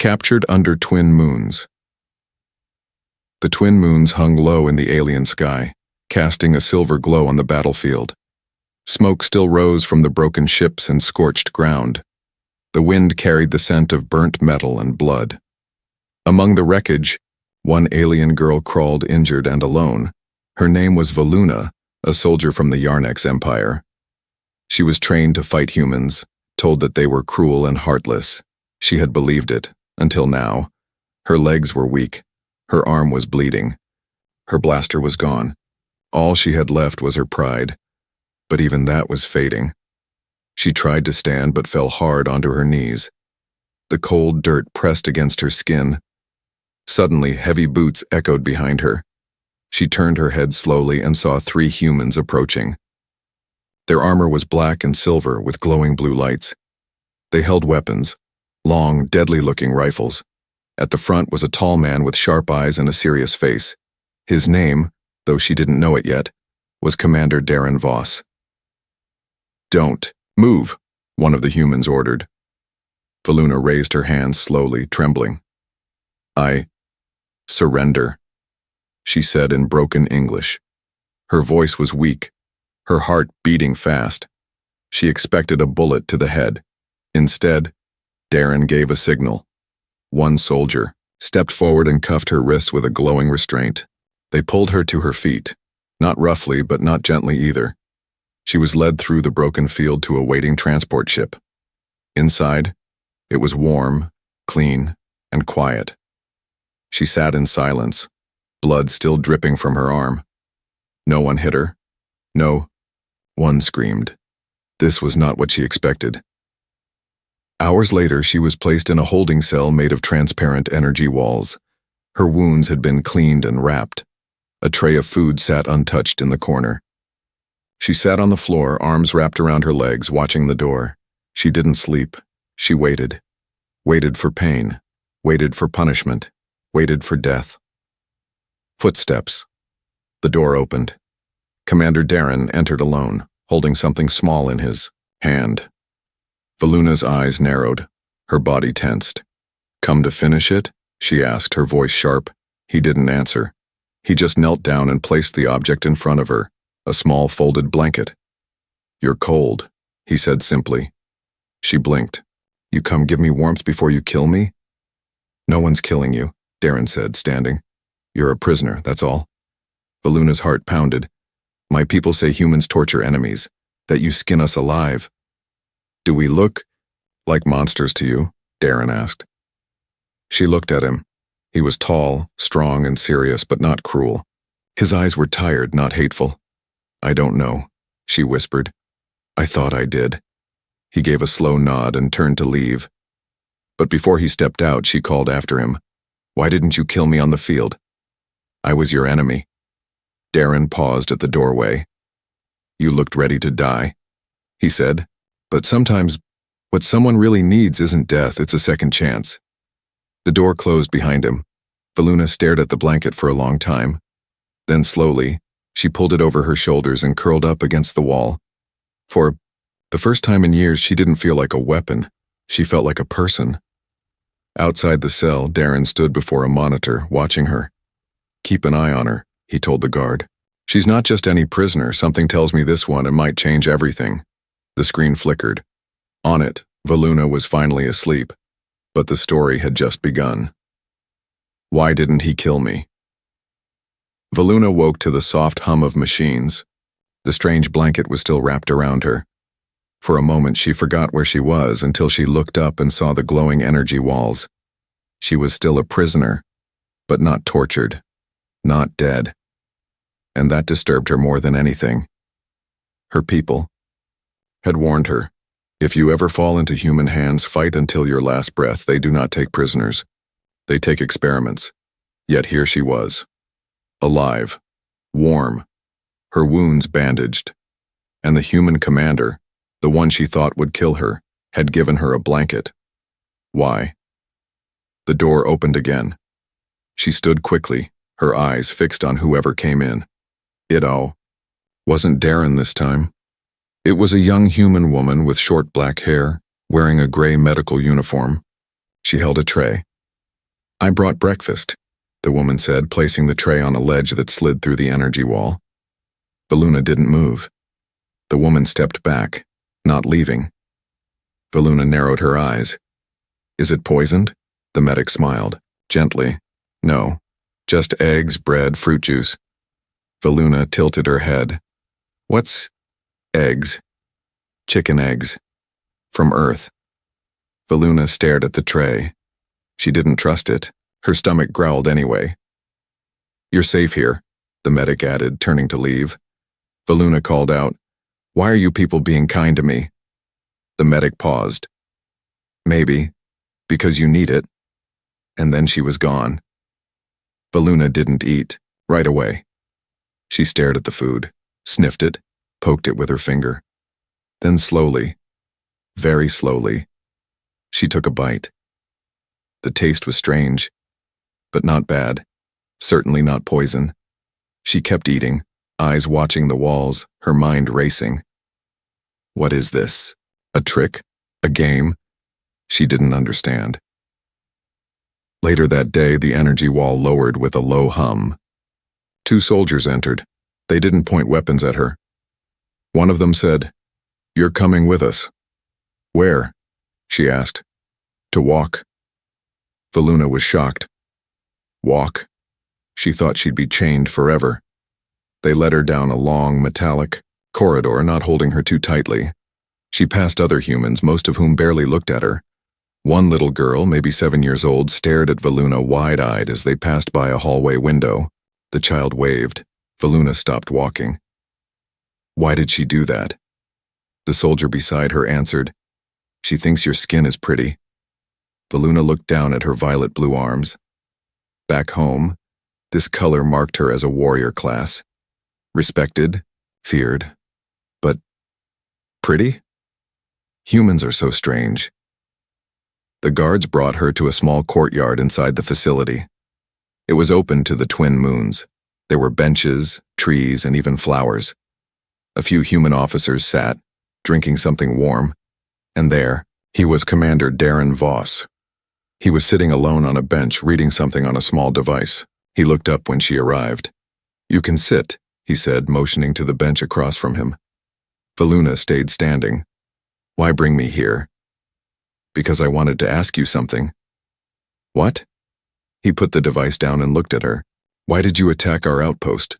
Captured under twin moons. The twin moons hung low in the alien sky, casting a silver glow on the battlefield. Smoke still rose from the broken ships and scorched ground. The wind carried the scent of burnt metal and blood. Among the wreckage, one alien girl crawled injured and alone. Her name was Valuna, a soldier from the Yarnex Empire. She was trained to fight humans, told that they were cruel and heartless. She had believed it, until now. Her legs were weak. Her arm was bleeding. Her blaster was gone. All she had left was her pride. But even that was fading. She tried to stand but fell hard onto her knees. The cold dirt pressed against her skin. Suddenly, heavy boots echoed behind her. She turned her head slowly and saw 3 humans approaching. Their armor was black and silver with glowing blue lights. They held weapons, long, deadly-looking rifles. At the front was a tall man with sharp eyes and a serious face. His name, though she didn't know it yet, was Commander Darren Voss. "Don't move," one of the humans ordered. Valuna raised her hands slowly, trembling. "I surrender," she said in broken English. Her voice was weak, her heart beating fast. She expected a bullet to the head. Instead, Darren gave a signal. One soldier stepped forward and cuffed her wrists with a glowing restraint. They pulled her to her feet, not roughly but not gently either. She was led through the broken field to a waiting transport ship. Inside, it was warm, clean, and quiet. She sat in silence, blood still dripping from her arm. No one hit her. No one screamed. This was not what she expected. Hours later, she was placed in a holding cell made of transparent energy walls. Her wounds had been cleaned and wrapped. A tray of food sat untouched in the corner. She sat on the floor, arms wrapped around her legs, watching the door. She didn't sleep. She waited. Waited for pain. Waited for punishment. Waited for death. Footsteps. The door opened. Commander Darren entered alone, holding something small in his hand. Valuna's eyes narrowed, her body tensed. "Come to finish it?" she asked, her voice sharp. He didn't answer. He just knelt down and placed the object in front of her, a small folded blanket. "You're cold," he said simply. She blinked. "You come give me warmth before you kill me?" "No one's killing you," Darren said, standing. "You're a prisoner, that's all." Valuna's heart pounded. "My people say humans torture enemies, that you skin us alive." "Do we look like monsters to you?" Darren asked. She looked at him. He was tall, strong, and serious, but not cruel. His eyes were tired, not hateful. "I don't know," she whispered. "I thought I did." He gave a slow nod and turned to leave. But before he stepped out, she called after him. "Why didn't you kill me on the field?" "I was your enemy." Darren paused at the doorway. "You looked ready to die," he said. "But sometimes, what someone really needs isn't death, it's a second chance." The door closed behind him. Valuna stared at the blanket for a long time. Then slowly, she pulled it over her shoulders and curled up against the wall. For the first time in years, she didn't feel like a weapon. She felt like a person. Outside the cell, Darren stood before a monitor, watching her. "Keep an eye on her," he told the guard. "She's not just any prisoner. Something tells me this one, it might change everything." The screen flickered. On it, Valuna was finally asleep, but the story had just begun. Why didn't he kill me? Valuna woke to the soft hum of machines. The strange blanket was still wrapped around her. For a moment, she forgot where she was until she looked up and saw the glowing energy walls. She was still a prisoner, but not tortured, not dead. And that disturbed her more than anything. Her people had warned her, "If you ever fall into human hands, fight until your last breath. They do not take prisoners. They take experiments." Yet here she was, alive, warm, her wounds bandaged, and the human commander, the one she thought would kill her, had given her a blanket. Why? The door opened again. She stood quickly, her eyes fixed on whoever came in. It wasn't Darren this time. It was a young human woman with short black hair, wearing a gray medical uniform. She held a tray, I brought breakfast, the woman said, placing the tray on a ledge that slid through the energy wall. Valuna didn't move. The woman stepped back, not leaving. Valuna narrowed her eyes. Is it poisoned? The medic smiled, gently. No, just eggs, bread, fruit juice. Valuna tilted her head. What's eggs? Chicken eggs. From Earth. Valuna stared at the tray. She didn't trust it. Her stomach growled anyway. You're safe here, the medic added, turning to leave. Valuna called out, Why are you people being kind to me? The medic paused. Maybe, because you need it. And then she was gone. Valuna didn't eat, right away. She stared at the food, sniffed it, poked it with her finger. Then slowly, very slowly, she took a bite. The taste was strange, but not bad, certainly not poison. She kept eating, eyes watching the walls, her mind racing. What is this? A trick? A game? She didn't understand. Later that day, the energy wall lowered with a low hum. 2 soldiers entered. They didn't point weapons at her. One of them said, You're coming with us. Where? She asked. To walk. Valuna was shocked. Walk? She thought she'd be chained forever. They led her down a long, metallic corridor, not holding her too tightly. She passed other humans, most of whom barely looked at her. One little girl, maybe 7 years old, stared at Valuna wide-eyed as they passed by a hallway window. The child waved. Valuna stopped walking. Why did she do that? The soldier beside her answered, She thinks your skin is pretty. Valuna looked down at her violet-blue arms. Back home, this color marked her as a warrior class. Respected, feared, but pretty? Humans are so strange. The guards brought her to a small courtyard inside the facility. It was open to the twin moons. There were benches, trees, and even flowers. A few human officers sat, drinking something warm, and there, he was Commander Darren Voss. He was sitting alone on a bench reading something on a small device. He looked up when she arrived. You can sit, he said, motioning to the bench across from him. Valuna stayed standing. Why bring me here? Because I wanted to ask you something. What? He put the device down and looked at her. Why did you attack our outpost?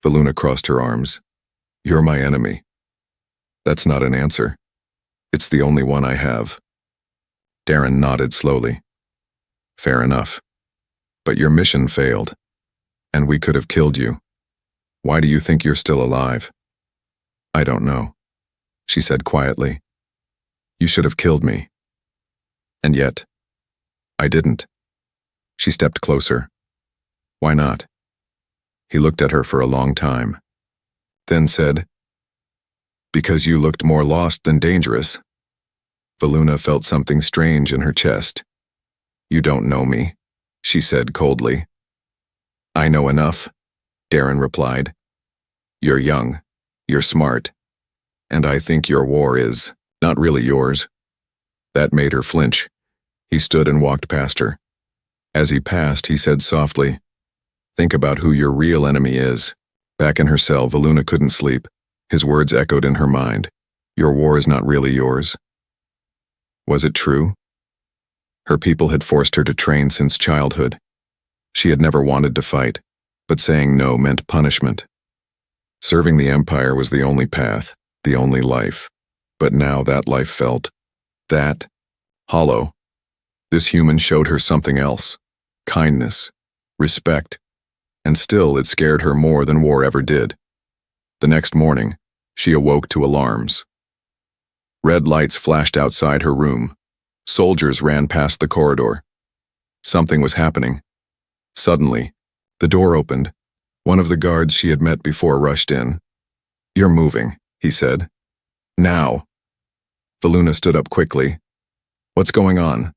Valuna crossed her arms. You're my enemy. That's not an answer. It's the only one I have. Darren nodded slowly. Fair enough. But your mission failed, and we could have killed you. Why do you think you're still alive? I don't know, she said quietly. You should have killed me. And yet, I didn't. She stepped closer. Why not? He looked at her for a long time, then said, Because you looked more lost than dangerous. Valuna felt something strange in her chest. You don't know me, she said coldly. I know enough, Darren replied. You're young, you're smart, and I think your war is not really yours. That made her flinch. He stood and walked past her. As he passed, he said softly, Think about who your real enemy is. Back in her cell, Valuna couldn't sleep. His words echoed in her mind. Your war is not really yours. Was it true? Her people had forced her to train since childhood. She had never wanted to fight, but saying no meant punishment. Serving the Empire was the only path, the only life. But now that life felt hollow. This human showed her something else, kindness, respect, and still it scared her more than war ever did. The next morning, she awoke to alarms. Red lights flashed outside her room. Soldiers ran past the corridor. Something was happening. Suddenly, the door opened. One of the guards she had met before rushed in. You're moving, he said. Now. Valuna stood up quickly. What's going on?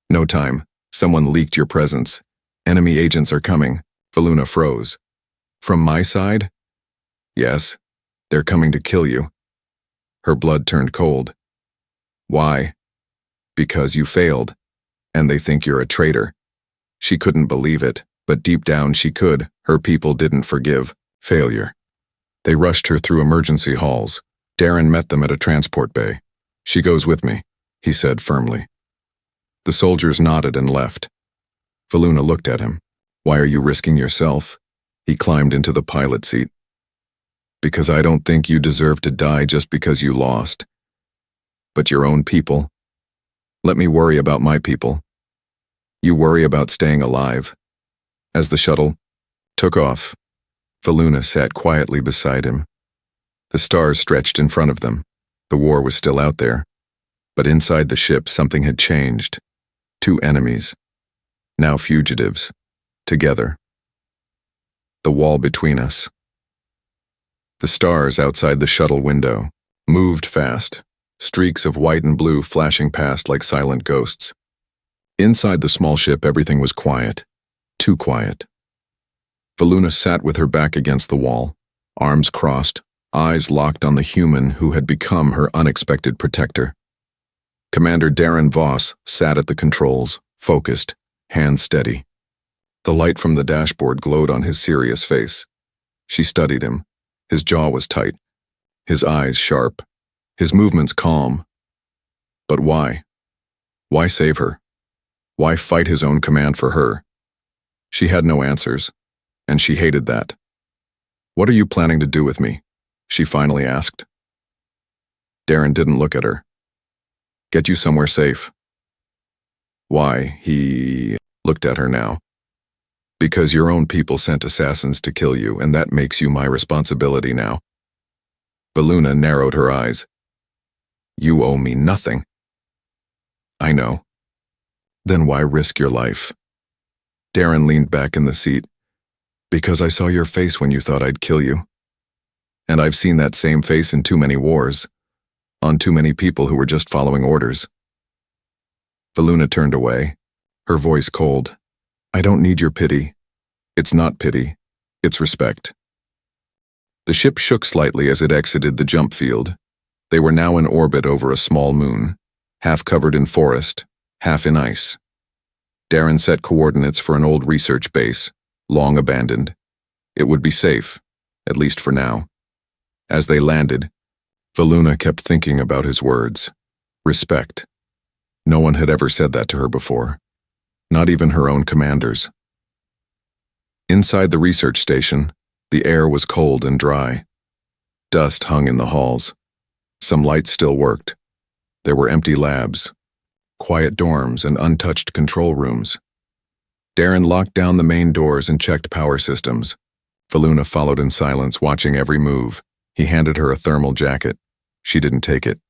No time. Someone leaked your presence. Enemy agents are coming. Valuna froze. From my side? Yes. They're coming to kill you. Her blood turned cold. Why? Because you failed, and they think you're a traitor. She couldn't believe it, but deep down she could. Her people didn't forgive failure. They rushed her through emergency halls. Darren met them at a transport bay. "She goes with me," he said firmly. The soldiers nodded and left. Valuna looked at him. "Why are you risking yourself?" He climbed into the pilot seat. "Because I don't think you deserve to die just because you lost. But your own people? Let me worry about my people. You worry about staying alive." As the shuttle took off, Valuna sat quietly beside him. The stars stretched in front of them. The war was still out there. But inside the ship, something had changed. Two enemies, now fugitives, together. The wall between us. The stars outside the shuttle window moved fast, streaks of white and blue flashing past like silent ghosts. Inside the small ship, everything was quiet. Too quiet. Valuna sat with her back against the wall, arms crossed, eyes locked on the human who had become her unexpected protector. Commander Darren Voss sat at the controls, focused, hands steady. The light from the dashboard glowed on his serious face. She studied him. His jaw was tight, his eyes sharp, his movements calm. But why? Why save her? Why fight his own command for her? She had no answers, and she hated that. "What are you planning to do with me?" she finally asked. Darren didn't look at her. "Get you somewhere safe." "Why?" He looked at her now. "Because your own people sent assassins to kill you, and that makes you my responsibility now." Valuna narrowed her eyes. "You owe me nothing." "I know." "Then why risk your life?" Darren leaned back in the seat. "Because I saw your face when you thought I'd kill you. And I've seen that same face in too many wars, on too many people who were just following orders." Valuna turned away, her voice cold. "I don't need your pity. It's not pity, it's respect." The ship shook slightly as it exited the jump field. They were now in orbit over a small moon, half covered in forest, half in ice. Darren set coordinates for an old research base, long abandoned. It would be safe, at least for now. As they landed, Valuna kept thinking about his words. Respect. No one had ever said that to her before. Not even her own commanders. Inside the research station, the air was cold and dry. Dust hung in the halls. Some lights still worked. There were empty labs, quiet dorms, and untouched control rooms. Darren locked down the main doors and checked power systems. Valuna followed in silence, watching every move. He handed her a thermal jacket. She didn't take it.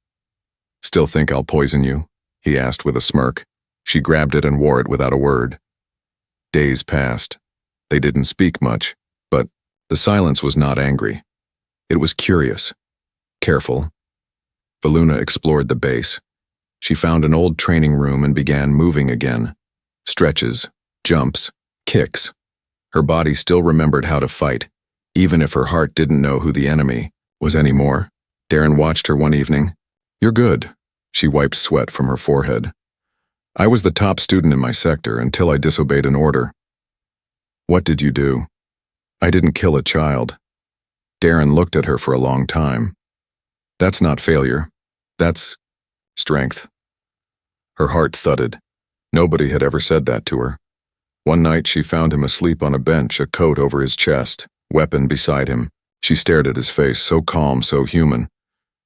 "Still think I'll poison you?" he asked with a smirk. She grabbed it and wore it without a word. Days passed. They didn't speak much, but the silence was not angry. It was curious, careful. Valuna explored the base. She found an old training room and began moving again. Stretches, jumps, kicks. Her body still remembered how to fight, even if her heart didn't know who the enemy was anymore. Darren watched her one evening. "You're good." She wiped sweat from her forehead. "I was the top student in my sector until I disobeyed an order." "What did you do?" "I didn't kill a child." Darren looked at her for a long time. "That's not failure. That's strength." Her heart thudded. Nobody had ever said that to her. One night she found him asleep on a bench, a coat over his chest, weapon beside him. She stared at his face, so calm, so human.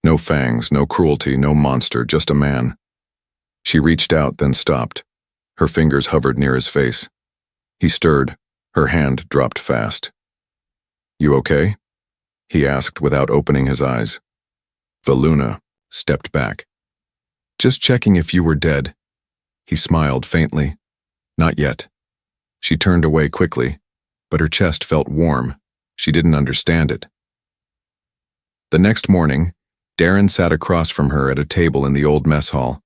No fangs, no cruelty, no monster, just a man. She reached out, then stopped. Her fingers hovered near his face. He stirred. Her hand dropped fast. "You okay?" he asked without opening his eyes. Valuna stepped back. "Just checking if you were dead." He smiled faintly. "Not yet." She turned away quickly, but her chest felt warm. She didn't understand it. The next morning, Darren sat across from her at a table in the old mess hall.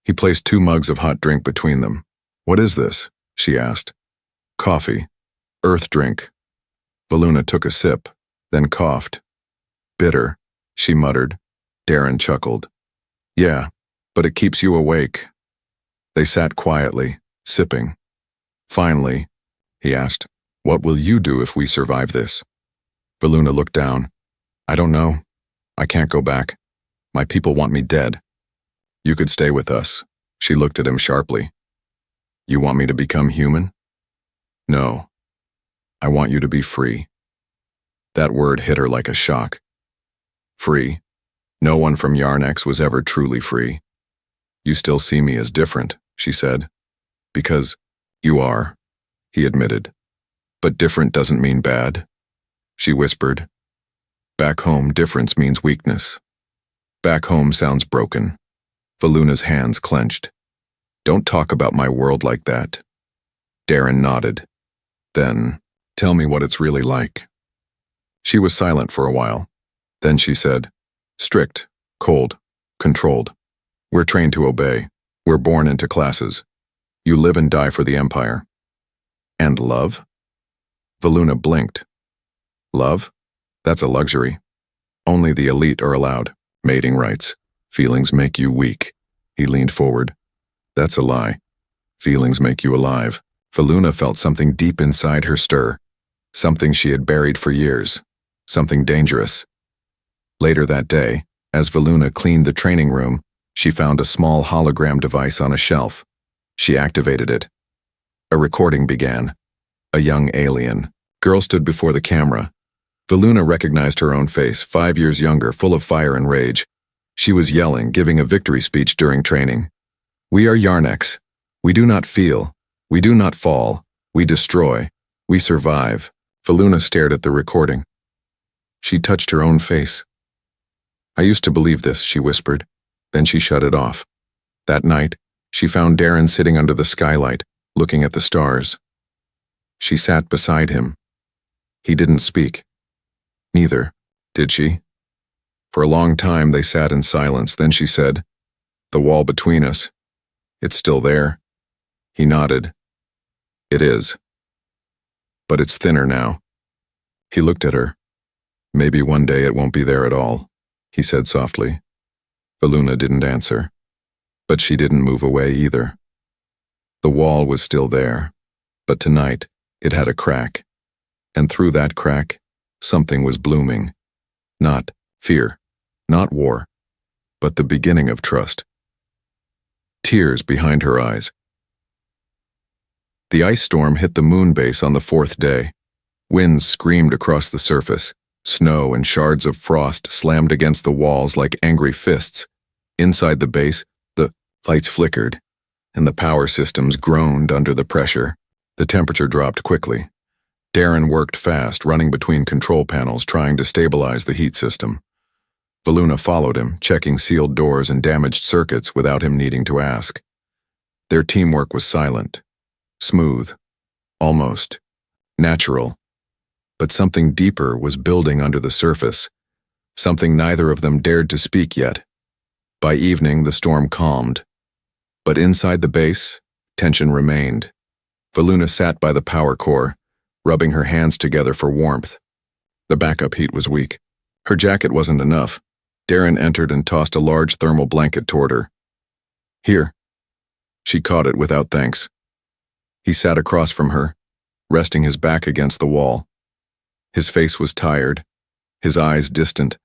He placed 2 mugs of hot drink between them. "What is this?" she asked. "Coffee. Earth drink." Valuna took a sip, then coughed. "Bitter," she muttered. Darren chuckled. "Yeah, but it keeps you awake." They sat quietly, sipping. Finally, he asked, "What will you do if we survive this?" Valuna looked down. "I don't know. I can't go back. My people want me dead." "You could stay with us." She looked at him sharply. "You want me to become human?" "No. I want you to be free." That word hit her like a shock. Free. No one from Yarnex was ever truly free. "You still see me as different," she said. "Because you are," he admitted. "But different doesn't mean bad." She whispered. "Back home, difference means weakness. Back home sounds broken." Valuna's hands clenched. "Don't talk about my world like that." Darren nodded. "Then, tell me what it's really like." She was silent for a while. Then she said, "Strict, cold, controlled. We're trained to obey. We're born into classes. You live and die for the Empire." "And love?" Valuna blinked. "Love? That's a luxury. Only the elite are allowed. Mating rights. Feelings make you weak." He leaned forward. "That's a lie. Feelings make you alive." Valuna felt something deep inside her stir. Something she had buried for years. Something dangerous. Later that day, as Valuna cleaned the training room, she found a small hologram device on a shelf. She activated it. A recording began. A young alien. Girl stood before the camera. Valuna recognized her own face, 5 years younger, full of fire and rage. She was yelling, giving a victory speech during training. "We are Yarnex. We do not feel. We do not fall. We destroy. We survive." Valuna stared at the recording. She touched her own face. "I used to believe this," she whispered. Then she shut it off. That night, she found Darren sitting under the skylight, looking at the stars. She sat beside him. He didn't speak. Neither did she. For a long time they sat in silence. Then she said, "The wall between us. It's still there." He nodded. "It is. But it's thinner now." He looked at her. "Maybe one day it won't be there at all," he said softly. Valuna didn't answer. But she didn't move away either. The wall was still there, but tonight it had a crack. And through that crack, something was blooming. Not fear, not war, but the beginning of trust. Tears behind her eyes. The ice storm hit the moon base on the 4th day. Winds screamed across the surface. Snow and shards of frost slammed against the walls like angry fists. Inside the base, the lights flickered, and the power systems groaned under the pressure. The temperature dropped quickly. Darren worked fast, running between control panels, trying to stabilize the heat system. Valuna followed him, checking sealed doors and damaged circuits without him needing to ask. Their teamwork was silent, smooth, almost natural. But something deeper was building under the surface, something neither of them dared to speak yet. By evening, the storm calmed. But inside the base, tension remained. Valuna sat by the power core, rubbing her hands together for warmth. The backup heat was weak. Her jacket wasn't enough. Darren entered and tossed a large thermal blanket toward her. "Here." She caught it without thanks. He sat across from her, resting his back against the wall. His face was tired, his eyes distant.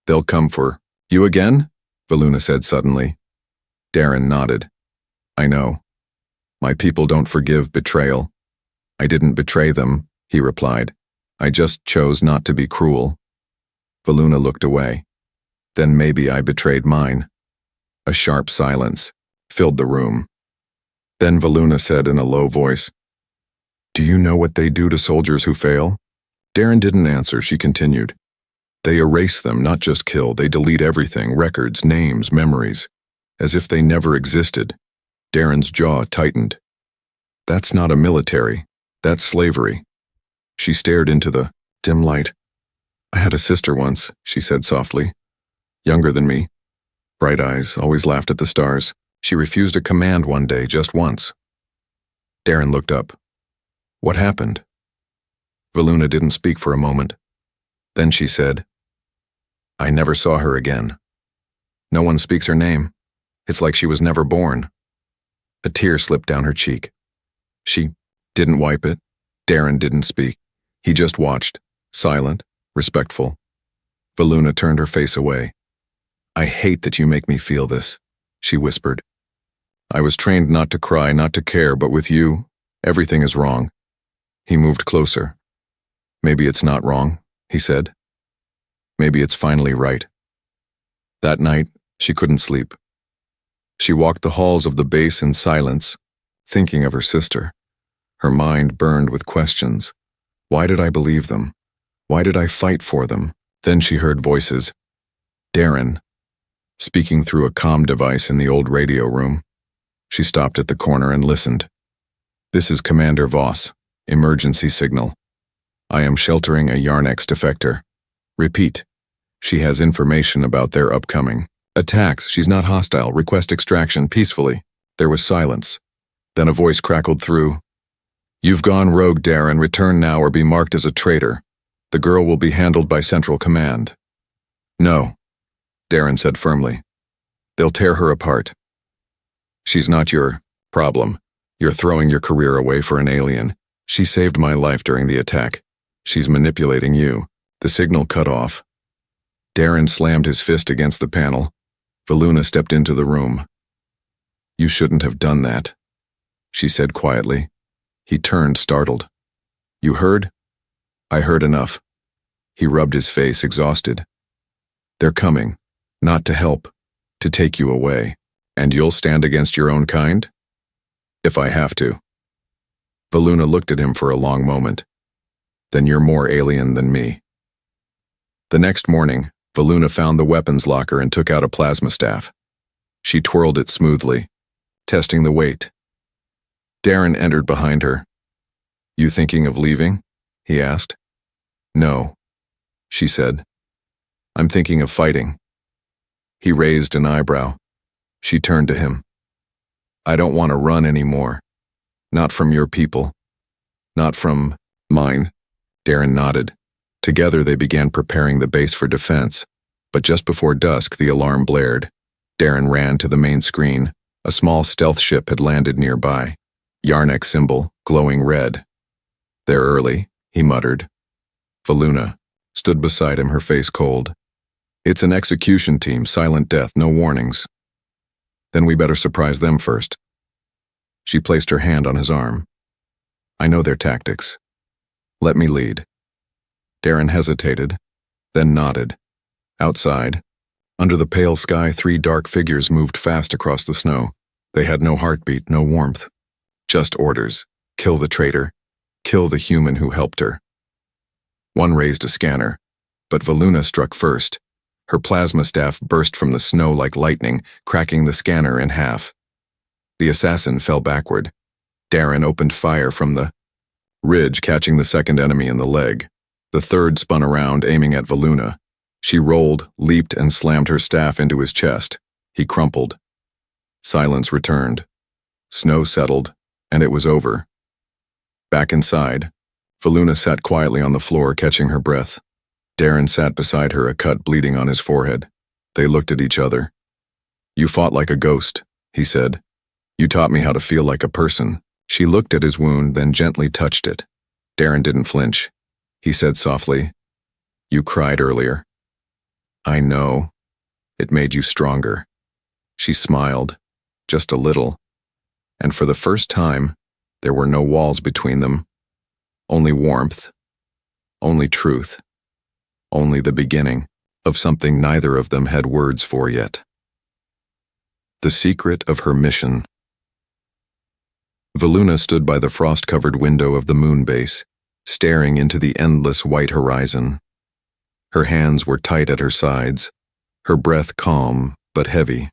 "They'll come for you again?" Valuna said suddenly. Darren nodded. "I know. My people don't forgive betrayal." "I didn't betray them," he replied. "I just chose not to be cruel." Valuna looked away. "Then maybe I betrayed mine." A sharp silence filled the room. Then Valuna said in a low voice, "Do you know what they do to soldiers who fail?" Darren didn't answer. She continued. "They erase them, not just kill. They delete everything, records, names, memories, as if they never existed." Darren's jaw tightened. "That's not a military. That's slavery." She stared into the dim light. "I had a sister once," she said softly. "Younger than me. Bright eyes, always laughed at the stars. She refused a command one day, just once." Darren looked up. "What happened?" Valuna didn't speak for a moment. Then she said, "I never saw her again. No one speaks her name. It's like she was never born." A tear slipped down her cheek. She didn't wipe it. Darren didn't speak. He just watched, silent, respectful. Valuna turned her face away. I hate that you make me feel this, she whispered. I was trained not to cry, not to care, but with you, everything is wrong. He moved closer. Maybe it's not wrong, he said. Maybe it's finally right. That night, she couldn't sleep. She walked the halls of the base in silence, thinking of her sister. Her mind burned with questions. Why did I believe them? Why did I fight for them? Then she heard voices. Darren, speaking through a comm device in the old radio room. She stopped at the corner and listened. This is Commander Voss. Emergency signal. I am sheltering a Yarnex defector. Repeat. She has information about their upcoming attacks. She's not hostile. Request extraction peacefully. There was silence. Then a voice crackled through. You've gone rogue, Darren. Return now or be marked as a traitor. The girl will be handled by Central Command. No, Darren said firmly. They'll tear her apart. She's not your problem. You're throwing your career away for an alien. She saved my life during the attack. She's manipulating you. The signal cut off. Darren slammed his fist against the panel. Valuna stepped into the room. You shouldn't have done that, she said quietly. He turned, startled. You heard? I heard enough. He rubbed his face, exhausted. They're coming, not to help, to take you away. And you'll stand against your own kind? If I have to. Valuna looked at him for a long moment. Then you're more alien than me. The next morning, Valuna found the weapons locker and took out a plasma staff. She twirled it smoothly, testing the weight. Darren entered behind her. You thinking of leaving? He asked. No, she said. I'm thinking of fighting. He raised an eyebrow. She turned to him. I don't want to run anymore. Not from your people. Not from mine. Darren nodded. Together they began preparing the base for defense, but just before dusk the alarm blared. Darren ran to the main screen. A small stealth ship had landed nearby. Yarnex symbol, glowing red. They're early, he muttered. Valuna stood beside him, her face cold. It's an execution team, silent death, no warnings. Then we better surprise them first. She placed her hand on his arm. I know their tactics. Let me lead. Darren hesitated, then nodded. Outside, under the pale sky, 3 dark figures moved fast across the snow. They had no heartbeat, no warmth. Just orders. Kill the traitor. Kill the human who helped her. One raised a scanner, but Valuna struck first. Her plasma staff burst from the snow like lightning, cracking the scanner in half. The assassin fell backward. Darren opened fire from the ridge, catching the second enemy in the leg. The third spun around, aiming at Valuna. She rolled, leaped, and slammed her staff into his chest. He crumpled. Silence returned. Snow settled, and it was over. Back inside, Valuna sat quietly on the floor, catching her breath. Darren sat beside her, a cut bleeding on his forehead. They looked at each other. You fought like a ghost, he said. You taught me how to feel like a person. She looked at his wound, then gently touched it. Darren didn't flinch. He said softly, You cried earlier. I know. It made you stronger. She smiled, just a little. And for the first time, there were no walls between them. Only warmth. Only truth. Only the beginning of something neither of them had words for yet. The secret of her mission. Valuna stood by the frost-covered window of the moon base, staring into the endless white horizon. Her hands were tight at her sides, her breath calm but heavy.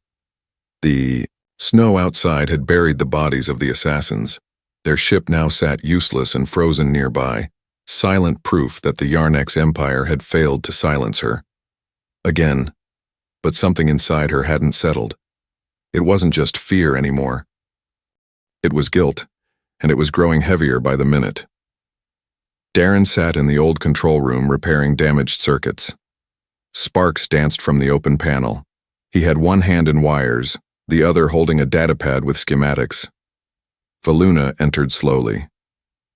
The snow outside had buried the bodies of the assassins. Their ship now sat useless and frozen nearby, silent proof that the Yarnex Empire had failed to silence her. Again, but something inside her hadn't settled. It wasn't just fear anymore. It was guilt, and it was growing heavier by the minute. Darren sat in the old control room repairing damaged circuits. Sparks danced from the open panel. He had one hand in wires, the other holding a datapad with schematics. Valuna entered slowly.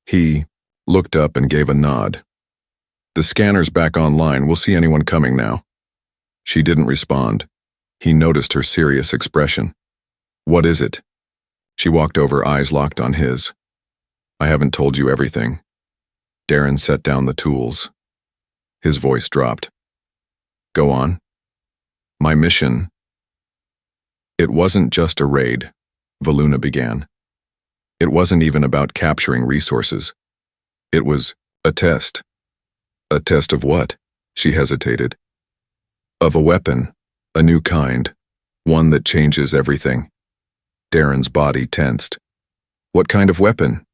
He looked up and gave a nod. The scanner's back online. We'll see anyone coming now. She didn't respond. He noticed her serious expression. What is it? She walked over, eyes locked on his. I haven't told you everything. Darren set down the tools. His voice dropped. Go on. My mission. It wasn't just a raid, Valuna began. It wasn't even about capturing resources. It was a test. A test of what? She hesitated. Of a weapon, a new kind, one that changes everything. Darren's body tensed. What kind of weapon?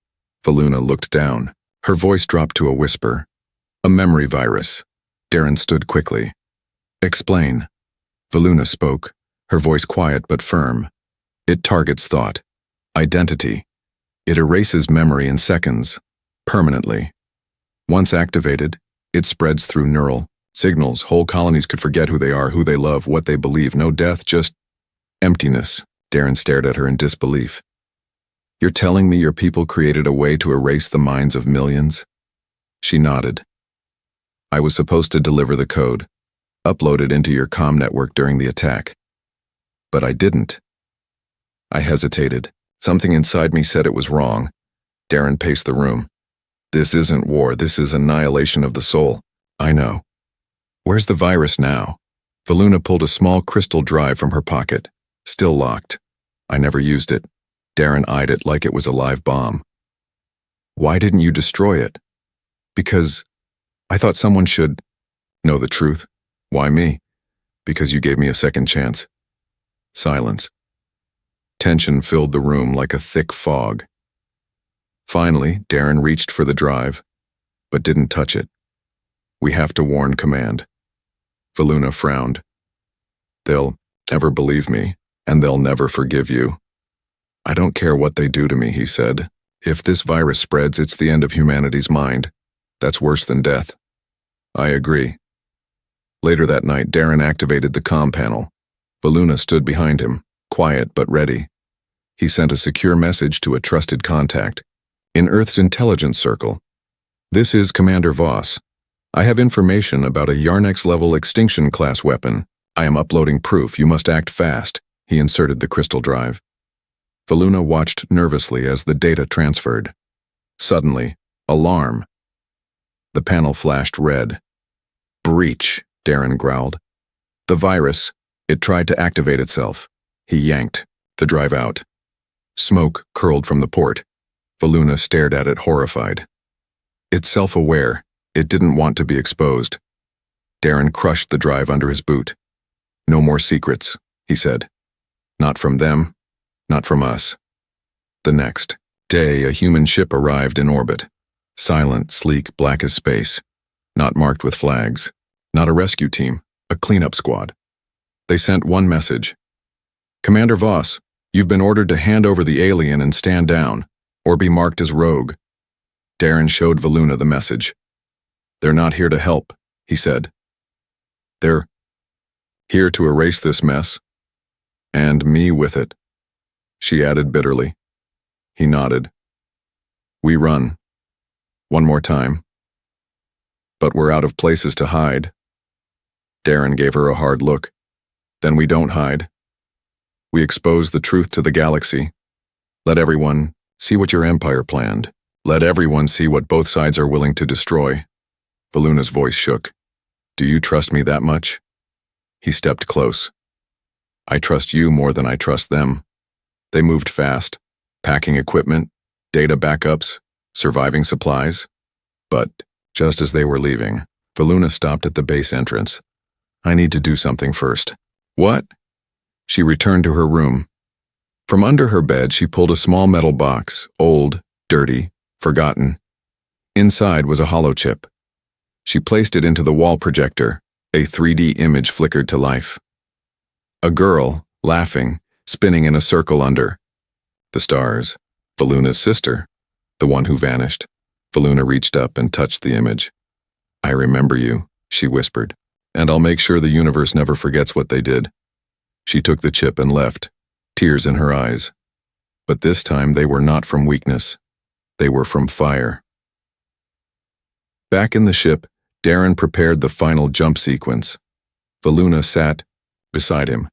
Valuna looked down. Her voice dropped to a whisper. A memory virus. Darren stood quickly. Explain. Valuna spoke, her voice quiet but firm. It targets thought, identity. It erases memory in seconds, permanently. Once activated, it spreads through neural signals. Whole colonies could forget who they are, who they love, what they believe. No death, just emptiness. Darren stared at her in disbelief. You're telling me your people created a way to erase the minds of millions? She nodded. I was supposed to deliver the code, upload it into your comm network during the attack. But I didn't. I hesitated. Something inside me said it was wrong. Darren paced the room. This isn't war, this is annihilation of the soul. I know. Where's the virus now? Valuna pulled a small crystal drive from her pocket, still locked. I never used it. Darren eyed it like it was a live bomb. Why didn't you destroy it? Because I thought someone should know the truth. Why me? Because you gave me a second chance. Silence. Tension filled the room like a thick fog. Finally, Darren reached for the drive, but didn't touch it. We have to warn command. Valuna frowned. They'll never believe me, and they'll never forgive you. I don't care what they do to me, he said. If this virus spreads, it's the end of humanity's mind. That's worse than death. I agree. Later that night, Darren activated the comm panel. Valuna stood behind him, quiet but ready. He sent a secure message to a trusted contact in Earth's intelligence circle. This is Commander Voss. I have information about a Yarnex-level extinction-class weapon. I am uploading proof. You must act fast. He inserted the crystal drive. Valuna watched nervously as the data transferred. Suddenly, alarm. The panel flashed red. Breach, Darren growled. The virus, it tried to activate itself. He yanked the drive out. Smoke curled from the port. Valuna stared at it horrified. It's self-aware. It didn't want to be exposed. Darren crushed the drive under his boot. No more secrets, he said. Not from them, not from us. The next day, a human ship arrived in orbit. Silent, sleek, black as space. Not marked with flags. Not a rescue team, a cleanup squad. They sent one message. Commander Voss, you've been ordered to hand over the alien and stand down, or be marked as rogue. Darren showed Valuna the message. They're not here to help, he said. They're here to erase this mess. And me with it, she added bitterly. He nodded. We run. One more time. But we're out of places to hide. Darren gave her a hard look. Then we don't hide. We expose the truth to the galaxy. Let everyone see what your empire planned. Let everyone see what both sides are willing to destroy. Valuna's voice shook. Do you trust me that much? He stepped close. I trust you more than I trust them. They moved fast, packing equipment, data backups, surviving supplies. But just as they were leaving, Valuna stopped at the base entrance. I need to do something first. What? She returned to her room. From under her bed, she pulled a small metal box, old, dirty, forgotten. Inside was a hollow chip. She placed it into the wall projector. A 3D image flickered to life. A girl, laughing, spinning in a circle under the stars. Valuna's sister, the one who vanished. Valuna reached up and touched the image. I remember you, she whispered, and I'll make sure the universe never forgets what they did. She took the chip and left, tears in her eyes. But this time they were not from weakness. They were from fire. Back in the ship, Darren prepared the final jump sequence. Valuna sat beside him.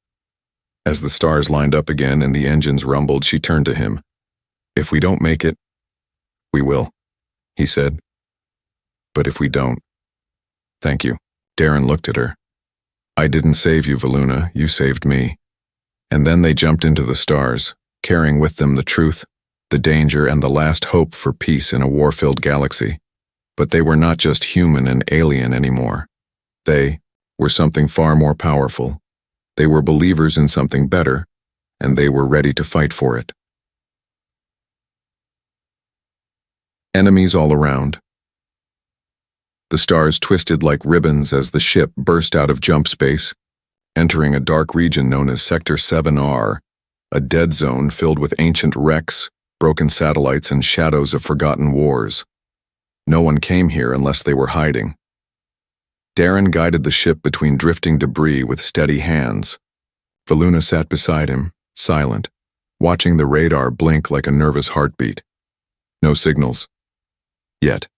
As the stars lined up again and the engines rumbled, she turned to him. "If we don't make it, we will," he said. "But if we don't, thank you." Darren looked at her. "I didn't save you, Valuna, you saved me." And then they jumped into the stars, carrying with them the truth, the danger, and the last hope for peace in a war-filled galaxy. But they were not just human and alien anymore. They were something far more powerful. They were believers in something better, and they were ready to fight for it. Enemies all around. The stars twisted like ribbons as the ship burst out of jump space, entering a dark region known as Sector 7R, a dead zone filled with ancient wrecks, broken satellites, and shadows of forgotten wars. No one came here unless they were hiding. Darren guided the ship between drifting debris with steady hands. Valuna sat beside him, silent, watching the radar blink like a nervous heartbeat. No signals. Yet.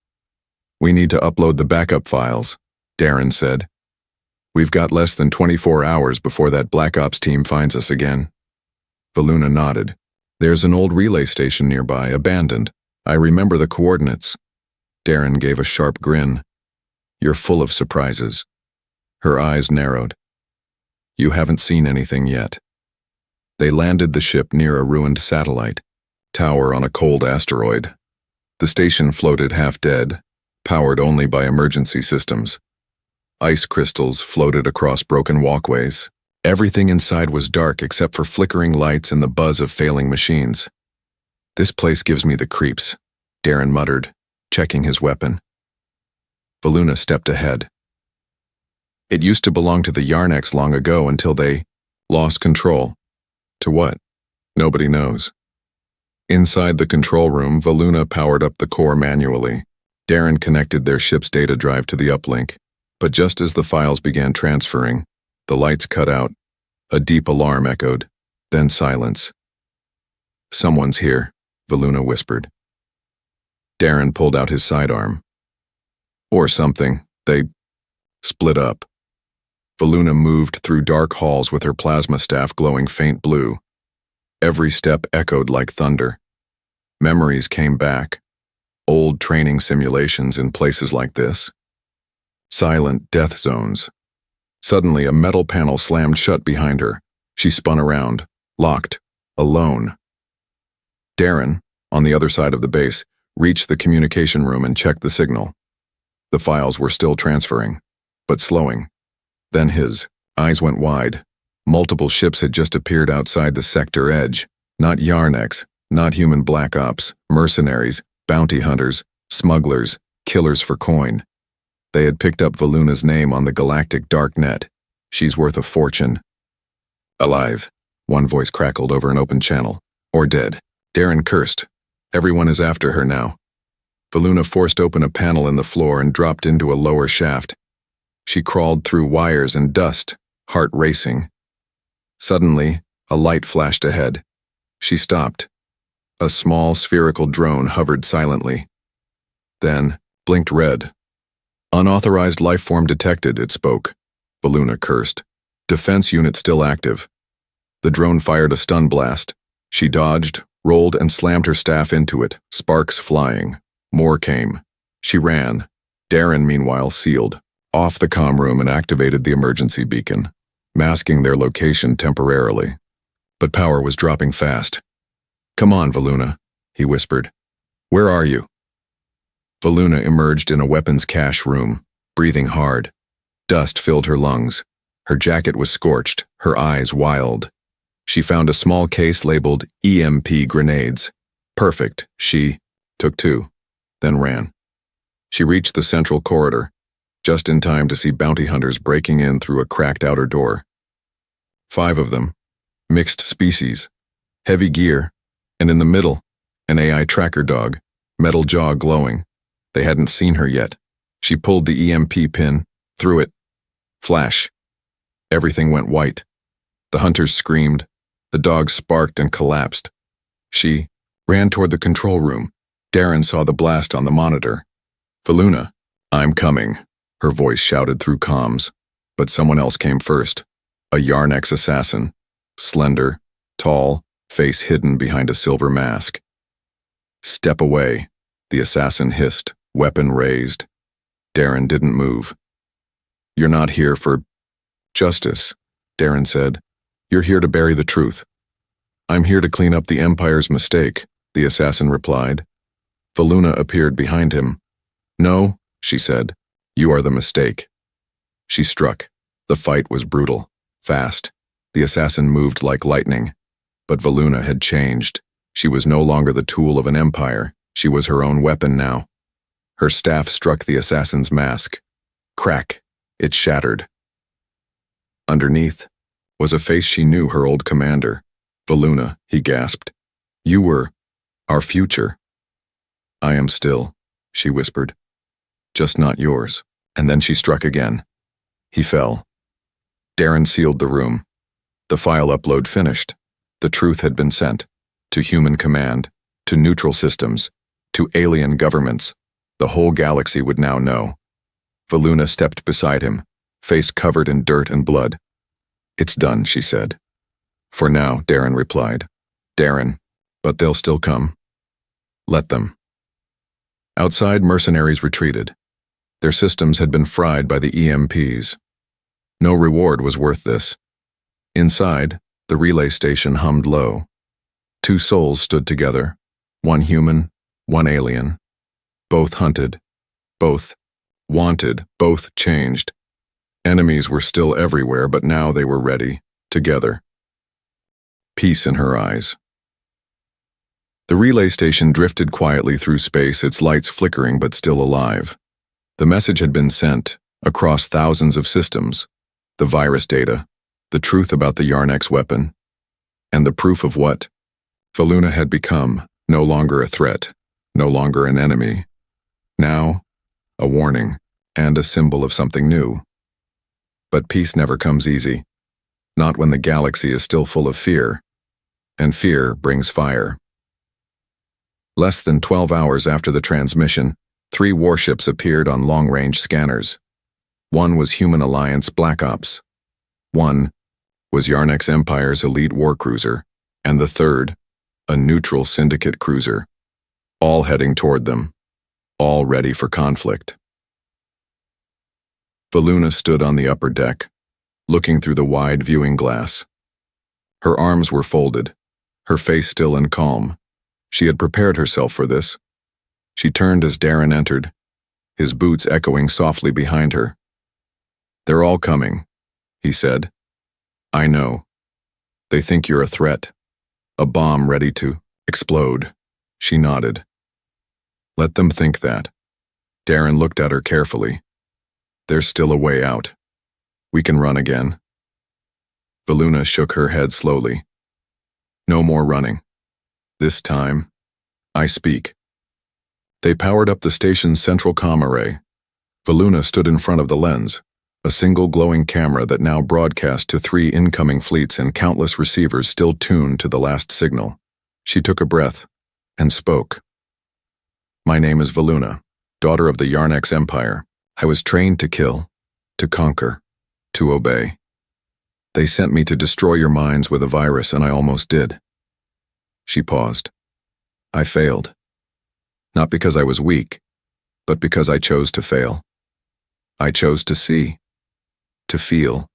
"We need to upload the backup files," Darren said. "We've got less than 24 hours before that Black Ops team finds us again." Valuna nodded. "There's an old relay station nearby, abandoned. I remember the coordinates." Darren gave a sharp grin. "You're full of surprises." Her eyes narrowed. "You haven't seen anything yet." They landed the ship near a ruined satellite tower on a cold asteroid. The station floated half dead, powered only by emergency systems. Ice crystals floated across broken walkways. Everything inside was dark except for flickering lights and the buzz of failing machines. "This place gives me the creeps," Darren muttered, checking his weapon. Valuna stepped ahead. "It used to belong to the Yarnex long ago until they lost control. To what? Nobody knows." Inside the control room, Valuna powered up the core manually. Darren connected their ship's data drive to the uplink, but just as the files began transferring, the lights cut out. A deep alarm echoed, then silence. "Someone's here," Valuna whispered. Darren pulled out his sidearm. "Or something. They split up." Valuna moved through dark halls with her plasma staff glowing faint blue. Every step echoed like thunder. Memories came back. Old training simulations in places like this. Silent death zones. Suddenly, a metal panel slammed shut behind her. She spun around, locked, alone. Darren, on the other side of the base, reached the communication room and checked the signal. The files were still transferring, but slowing. Then his eyes went wide. Multiple ships had just appeared outside the sector edge. Not Yarnex, not human Black Ops, mercenaries, bounty hunters, smugglers, killers for coin. They had picked up Valuna's name on the galactic dark net. "She's worth a fortune." "Alive," one voice crackled over an open channel. "Or dead." Darren cursed. "Everyone is after her now." Valuna forced open a panel in the floor and dropped into a lower shaft. She crawled through wires and dust, heart racing. Suddenly, a light flashed ahead. She stopped. A small spherical drone hovered silently. Then, blinked red. "Unauthorized life form detected," it spoke. Valuna cursed. "Defense unit still active." The drone fired a stun blast. She dodged, rolled, and slammed her staff into it, sparks flying. More came. She ran. Darren, meanwhile, sealed off the comm room and activated the emergency beacon, masking their location temporarily. But power was dropping fast. "Come on, Valuna," he whispered. "Where are you?" Valuna emerged in a weapons cache room, breathing hard. Dust filled her lungs. Her jacket was scorched, her eyes wild. She found a small case labeled EMP grenades. Perfect. She took two, then ran. She reached the central corridor, just in time to see bounty hunters breaking in through a cracked outer door. 5 of them, mixed species, heavy gear, and in the middle, an AI tracker dog, metal jaw glowing. They hadn't seen her yet. She pulled the EMP pin, threw it. Flash. Everything went white. The hunters screamed. The dog sparked and collapsed. She ran toward the control room. Darren saw the blast on the monitor. "Valuna, I'm coming," her voice shouted through comms. But someone else came first. A Yarnex assassin. Slender, tall, face hidden behind a silver mask. "Step away," the assassin hissed, weapon raised. Darren didn't move. "You're not here for justice," Darren said. "You're here to bury the truth." "I'm here to clean up the Empire's mistake," the assassin replied. Valuna appeared behind him. "No," she said, "you are the mistake." She struck. The fight was brutal, fast. The assassin moved like lightning. But Valuna had changed. She was no longer the tool of an empire. She was her own weapon now. Her staff struck the assassin's mask. Crack! It shattered. Underneath was a face she knew, her old commander. "Valuna," he gasped. "You were our future." "I am still," she whispered. "Just not yours." And then she struck again. He fell. Darren sealed the room. The file upload finished. The truth had been sent. To human command. To neutral systems. To alien governments. The whole galaxy would now know. Valuna stepped beside him, face covered in dirt and blood. "It's done," she said. "For now," Darren replied. "Darren, but they'll still come. Let them." Outside, mercenaries retreated. Their systems had been fried by the EMPs. No reward was worth this. Inside, the relay station hummed low. Two souls stood together, one human, one alien. Both hunted, both wanted, both changed. Enemies were still everywhere, but now they were ready, together. Peace in her eyes. The relay station drifted quietly through space, its lights flickering but still alive. The message had been sent, across thousands of systems. The virus data, the truth about the Yarnex weapon, and the proof of what Valuna had become, no longer a threat, no longer an enemy. Now, a warning, and a symbol of something new. But peace never comes easy. Not when the galaxy is still full of fear. And fear brings fire. Less than 12 hours after the transmission, 3 warships appeared on long-range scanners. One was Human Alliance Black Ops. One was Yarnex Empire's elite warcruiser. And the third, a neutral syndicate cruiser. All heading toward them. All ready for conflict. Valuna stood on the upper deck, looking through the wide viewing glass. Her arms were folded, her face still and calm. She had prepared herself for this. She turned as Darren entered, his boots echoing softly behind her. "They're all coming," he said. "I know. They think you're a threat, a bomb ready to explode." She nodded. "Let them think that." Darren looked at her carefully. "There's still a way out. We can run again." Valuna shook her head slowly. "No more running. This time, I speak." They powered up the station's central comm array. Valuna stood in front of the lens, a single glowing camera that now broadcast to 3 incoming fleets and countless receivers still tuned to the last signal. She took a breath and spoke. "My name is Valuna, daughter of the Yarnex Empire. I was trained to kill, to conquer, to obey. They sent me to destroy your minds with a virus, and I almost did." She paused. "I failed. Not because I was weak, but because I chose to fail. I chose to see, to feel,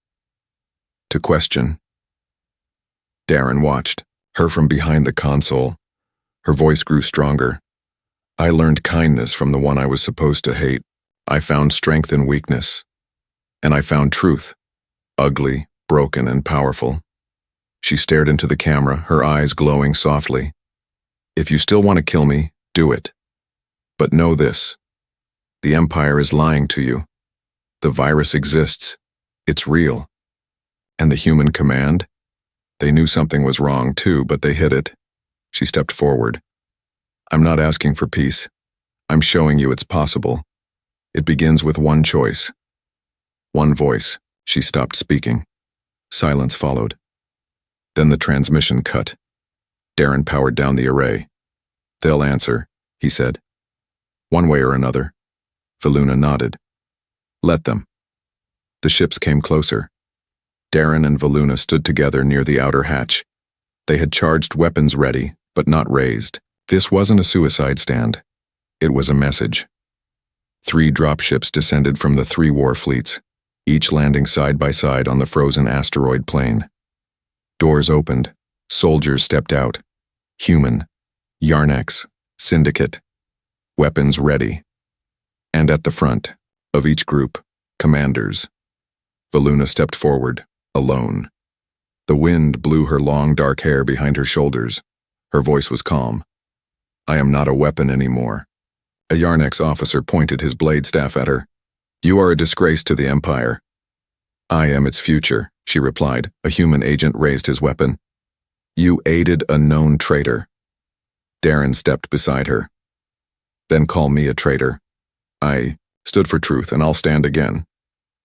to question." Darren watched, her from behind the console. Her voice grew stronger. "I learned kindness from the one I was supposed to hate. I found strength in weakness. And I found truth, ugly, broken, and powerful." She stared into the camera, her eyes glowing softly. "If you still want to kill me, do it. But know this. The Empire is lying to you. The virus exists. It's real. And the human command? They knew something was wrong too, but they hid it." She stepped forward. "I'm not asking for peace. I'm showing you it's possible. It begins with one choice. One voice." She stopped speaking. Silence followed. Then the transmission cut. Darren powered down the array. "They'll answer," he said. "One way or another." Valuna nodded. "Let them." The ships came closer. Darren and Valuna stood together near the outer hatch. They had charged weapons ready, but not raised. This wasn't a suicide stand. It was a message. 3 dropships descended from the 3 war fleets, each landing side by side on the frozen asteroid plain. Doors opened. Soldiers stepped out. Human, Yarnex, Syndicate, weapons ready. And at the front of each group, commanders. Valuna stepped forward, alone. The wind blew her long dark hair behind her shoulders. Her voice was calm. "I am not a weapon anymore." A Yarnex officer pointed his blade staff at her. "You are a disgrace to the Empire." "I am its future," she replied. A human agent raised his weapon. "You aided a known traitor." Darren stepped beside her. "Then call me a traitor. I stood for truth, and I'll stand again."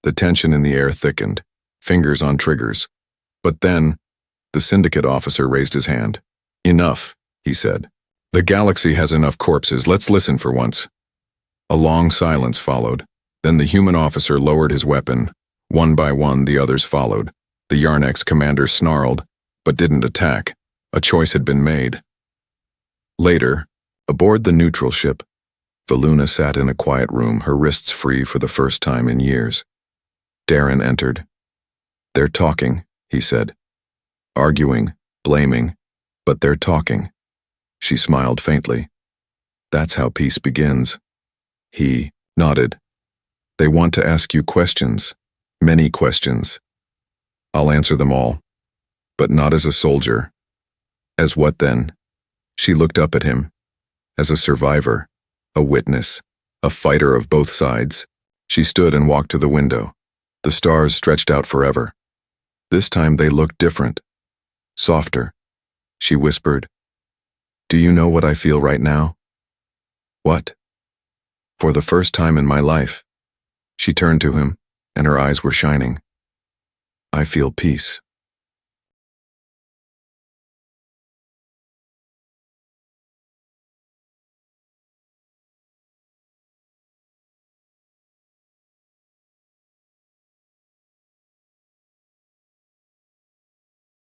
The tension in the air thickened, fingers on triggers. But then, the Syndicate officer raised his hand. "Enough," he said. "The galaxy has enough corpses. Let's listen for once." A long silence followed. Then the human officer lowered his weapon. One by one, the others followed. The Yarnex commander snarled, but didn't attack. A choice had been made. Later, aboard the neutral ship, Valuna sat in a quiet room, her wrists free for the first time in years. Darren entered. "They're talking," he said. "Arguing, blaming, but they're talking." She smiled faintly. "That's how peace begins." He nodded. "They want to ask you questions, many questions. I'll answer them all, but not as a soldier." "As what then?" She looked up at him. "As a survivor, a witness, a fighter of both sides." She stood and walked to the window. The stars stretched out forever. This time they looked different. Softer. She whispered, "Do you know what I feel right now?" "What?" "For the first time in my life." She turned to him, and her eyes were shining. "I feel peace."